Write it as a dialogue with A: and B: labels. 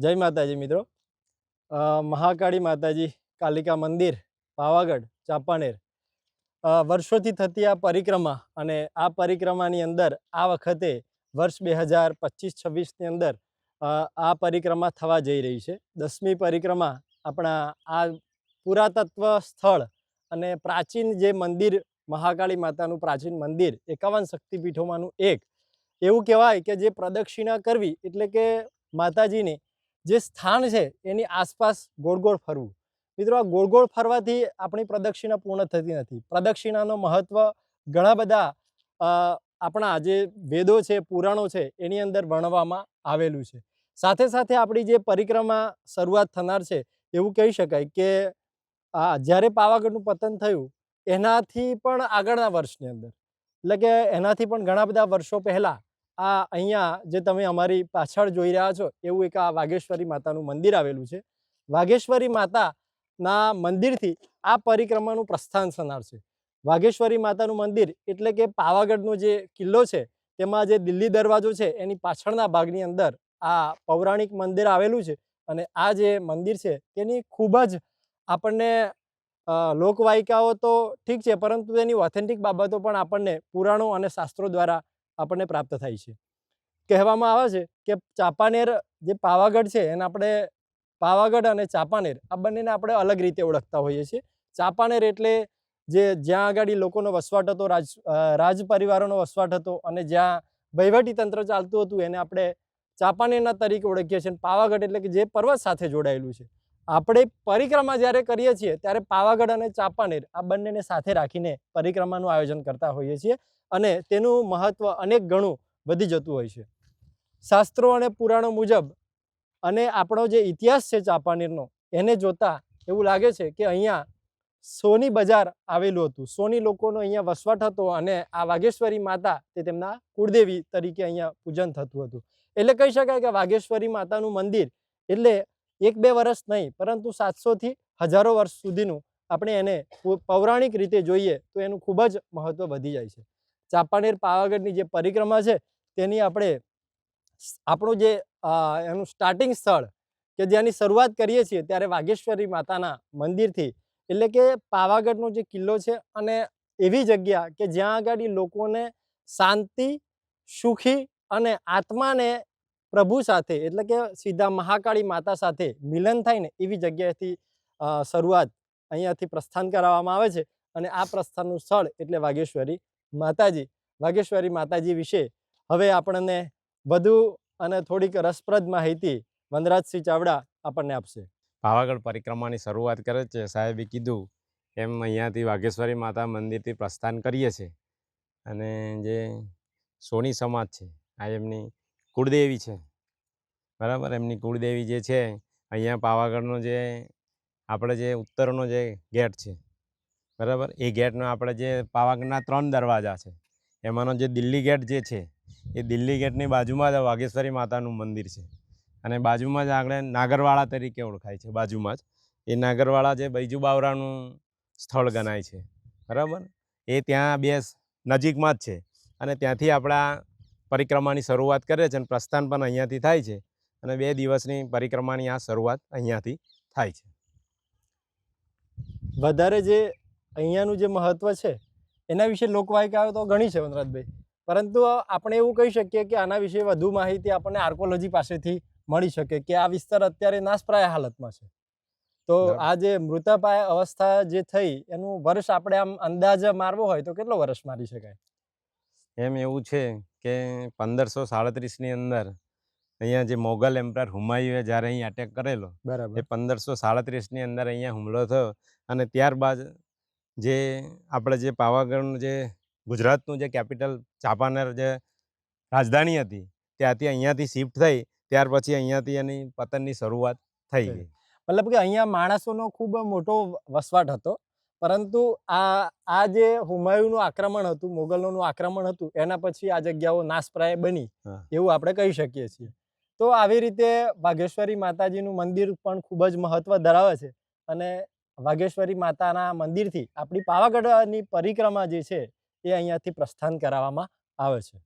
A: જય માતાજી મિત્રો। મહાકાળી માતાજી કાલિકા મંદિર પાવાગઢ ચાંપાનેર વર્ષોથી થતી આ પરિક્રમા અને આ પરિક્રમાની અંદર આ વખતે વર્ષ 2025-26ની અંદર આ પરિક્રમા થવા જઈ રહી છે। 10મી પરિક્રમા આપણા આ પુરાતત્વ સ્થળ અને પ્રાચીન જે મંદિર મહાકાળી માતાનું પ્રાચીન મંદિર 51 શક્તિપીઠોમાંનું એક એવું કહેવાય કે જે પ્રદક્ષિણા કરવી એટલે કે માતાજીની જે સ્થાન છે એની આસપાસ ગોળ ગોળ ફરવું। મિત્રો આ ગોળ ગોળ ફરવાથી આપણી પ્રદક્ષિણા પૂર્ણ થતી નથી। પ્રદક્ષિણાનો મહત્વ ઘણા બધા આપણા જે વેદો છે પુરાણો છે એની અંદર વર્ણવવામાં આવેલું છે। સાથે સાથે આપણી જે પરિક્રમા શરૂઆત થનાર છે એવું કહી શકાય કે જ્યારે પાવાગઢનું પતન થયું એનાથી પણ આગળના વર્ષની અંદર એટલે કે એનાથી પણ ઘણા બધા વર્ષો પહેલા અહીંયા જે તમે અમારી પાછળ જોઈ રહ્યા છો એવું એક આ વાઘેશ્વરી માતાનું મંદિર આવેલું છે। વાઘેશ્વરી માતાના મંદિરથી આ પરિક્રમાનું પ્રસ્થાન થનાર છે। વાઘેશ્વરી માતાનું મંદિર એટલે કે પાવાગઢનો જે કિલ્લો છે તેમાં જે દિલ્હી દરવાજો છે એની પાછળના ભાગની અંદર આ પૌરાણિક મંદિર આવેલું છે અને આ જે મંદિર છે તેની ખૂબ જ આપણને લોકવાયકાઓ તો ઠીક છે પરંતુ તેની ઓથેન્ટિક બાબતો પણ આપણને પુરાણો અને શાસ્ત્રો દ્વારા આપણને પ્રાપ્ત થાય છે। કહેવામાં આવે છે કે ચાંપાનેર જે પાવાગઢ છે એને આપણે પાવાગઢ અને ચાંપાનેર આ બંનેને આપણે અલગ રીતે ઓળખતા હોઈએ છીએ। ચાંપાનેર એટલે જ્યાં આગળ લોકોનો વસવાટ હતો, રાજ પરિવારોનો વસવાટ હતો અને જ્યાં વહીવટી તંત્ર ચાલતું હતું એને આપણે ચાંપાનેરના તરીકે ઓળખીએ છીએ। પાવાગઢ એટલે કે જે પર્વત સાથે જોડાયેલું છે। આપણે પરિક્રમા જ્યારે કરીએ છીએ ત્યારે પાવાગઢ અને ચાંપાનેર આ બંનેને સાથે રાખીને પરિક્રમાનું આયોજન કરતા હોઈએ છીએ અને તેનું મહત્વ અનેક ગણું વધી જતું હોય છે। શાસ્ત્રો અને પુરાણો મુજબ અને આપણો જે ઇતિહાસ છે ચાંપાનેરનો એને જોતા એવું લાગે છે કે અહીંયા સોની બજાર આવેલું હતું। સોની લોકોનો અહીંયા વસવાટ હતો અને આ વાઘેશ્વરી માતા તે તેમના કુળદેવી તરીકે અહીંયા પૂજન થતું હતું। એટલે કહી શકાય કે વાઘેશ્વરી માતાનું મંદિર એટલે 1-2 વર્ષ નહીં પરંતુ 700થી હજારો વર્ષ સુધીનું આપણે એને પૌરાણિક રીતે જોઈએ તો એનું ખૂબ જ મહત્વ વધી જાય છે। ચાંપાનેર પાવાગઢની જે પરિક્રમા છે તેની આપણું જે એનું સ્ટાર્ટિંગ સ્થળ કે જેની શરૂઆત કરીએ છીએ ત્યારે વાઘેશ્વરી માતાના મંદિરથી એટલે કે પાવાગઢનો જે કિલ્લો છે અને એવી જગ્યા કે જ્યાં આગળ લોકોને શાંતિ, સુખી અને આત્માને પ્રભુ સાથે એટલે કે સીધા મહાકાળી માતા સાથે મિલન થાય ને એવી જગ્યાએથી શરૂઆત અહીંયાથી પ્રસ્થાન કરાવવામાં આવે છે અને આ પ્રસ્થાનનું સ્થળ એટલે વાઘેશ્વરી માતાજી। વાઘેશ્વરી માતાજી વિશે હવે આપણને વધુ અને થોડીક રસપ્રદ માહિતી વનરાજસિંહ ચાવડા આપણને આપશે।
B: પાવાગઢ પરિક્રમાની શરૂઆત કરે છે સાહેબે કીધું એમ અહીંયાથી વાઘેશ્વરી માતા મંદિરથી પ્રસ્થાન કરીએ છીએ અને જે સોની સમાજ છે આ એમની કુળદેવી છે, બરાબર। એમની કુળદેવી જે છે અહીંયા પાવાગઢનો જે આપણે જે ઉત્તરનો જે ગેટ છે, બરાબર, એ ગેટનો આપણે જે પાવાગઢના 3 દરવાજા છે એમાંનો જે દિલ્હી ગેટ જે છે એ દિલ્હી ગેટની બાજુમાં જ વાઘેશ્વરી માતાનું મંદિર છે અને બાજુમાં જ આગળ નાગરવાળા તરીકે ઓળખાય છે। બાજુમાં જ એ નાગરવાળા જે બૈજુ બાવરાનું સ્થળ ગણાય છે, બરાબર, એ ત્યાં નજીકમાં જ છે અને ત્યાંથી આપણા પરિક્રમાની શરૂઆત કરે છે અને પ્રસ્થાન પણ અહીંયાથી થાય છે અને 2 દિવસની પરિક્રમાની આ શરૂઆત અહીંયાથી થાય છે।
A: વધારે જે અહીંયાનું જે મહત્વ છે એના વિશે લોકવાયકાઓ તો ઘણી છે વનરાજભાઈ, પરંતુ આપણે એવું કહી શકીએ કે આના વિશે વધુ માહિતી આપણને આર્કોલોજી પાસેથી મળી શકે કે આ વિસ્તાર અત્યારે નાશપ્રાય હાલતમાં છે। તો આ જે મૃતપાય અવસ્થા જે થઈ એનું વર્ષ આપણે આમ અંદાજ મારવો હોય તો કેટલો વર્ષ મારી શકાય?
B: એમ એવું છે કે 1537ની અંદર અહીંયા જે મોગલ એમ્પરર હુમાયુએ જ્યારે અહીં અટેક કરેલો,
A: બરાબર,
B: એ 1537ની અંદર અહીંયા હુમલો થયો અને ત્યારબાદ જે આપણે જે પાવાગઢનું જે ગુજરાતનું જે કેપિટલ ચાંપાનેર જે રાજધાની હતી ત્યાંથી અહીંયાથી શિફ્ટ થઈ ત્યાર પછી અહીંયાથી એની પતનની શરૂઆત થઈ ગઈ।
A: મતલબ કે અહીંયા માણસોનો ખૂબ મોટો વસવાટ હતો પરંતુ આ જે હુમાયુનું આક્રમણ હતું, મોગલોનું આક્રમણ હતું એના પછી આ જગ્યાઓ નાશપ્રાય બની એવું આપણે કહી શકીએ છીએ। તો આવી રીતે વાઘેશ્વરી માતાજીનું મંદિર પણ ખૂબ જ મહત્વ ધરાવે છે અને વાઘેશ્વરી માતાના મંદિરથી આપણી પાવાગઢની પરિક્રમા જે છે એ અહીંયાથી પ્રસ્થાન કરાવવામાં આવે છે।